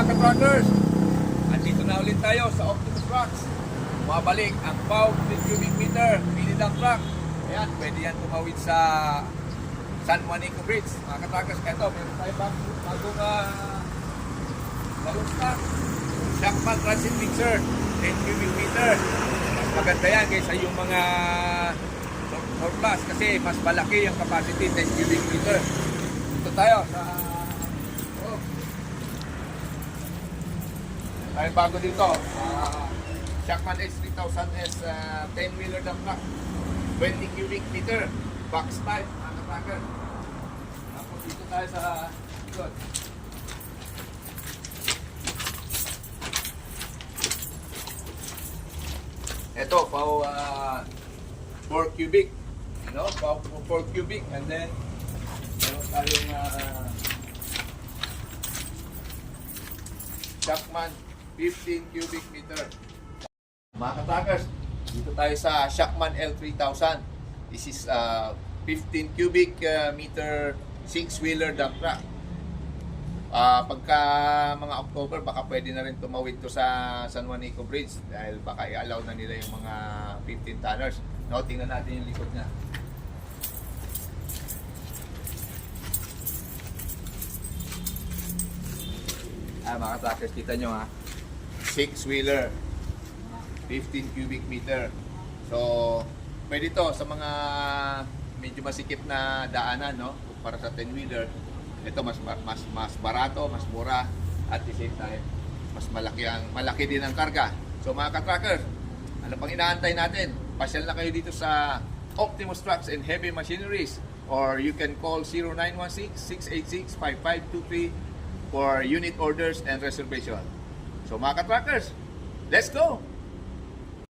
mga ka-truckers, andito na ulit tayo sa Optimus Trucks. Mabalik ang POW 3 cubic meter mini dump truck. Ayan, pwede yan tumawid sa San Juanico Bridge. Mga ka-truckers, eto, meron tayo bagong stock. Shackman Transit Mixer 10 cubic meter. Mas maganda yan kaysa yung mga surplus kasi mas malaki ang capacity 10 cubic meter. Ito tayo sa tayo bago dito, Shackman H3000S 10-wheeler dump truck, 20 cubic meter, box type, mga ka-trucker. Tapos dito tayo sa likod. Ito, POW 4 cubic, you know, POW 4 cubic, and then meron tayong Shackman 15 cubic meter. Mga ka-truckers, dito tayo sa Shackman L3000. This is 15 cubic meter 6-wheeler dump truck. Pagka mga October, baka pwede na rin tumawid to sa San Juanico Bridge dahil baka i-allow na nila yung mga 15 tonners. No, tingnan natin yung likod niya. Mga truckers, kita nyo ha, 6-wheeler 15 cubic meter. So pwede to sa mga medyo masikip na daanan, no? Para sa 10-wheeler, ito mas barato, mas mura, at the same time mas malaki din ang karga. So mga ka-truckers, ano pang inaantay natin? Pasyal na kayo dito sa Optimus Trucks and Heavy Machineries, or you can call 0916-686-5523 for unit orders and reservation. So mga ka-truckers, let's go!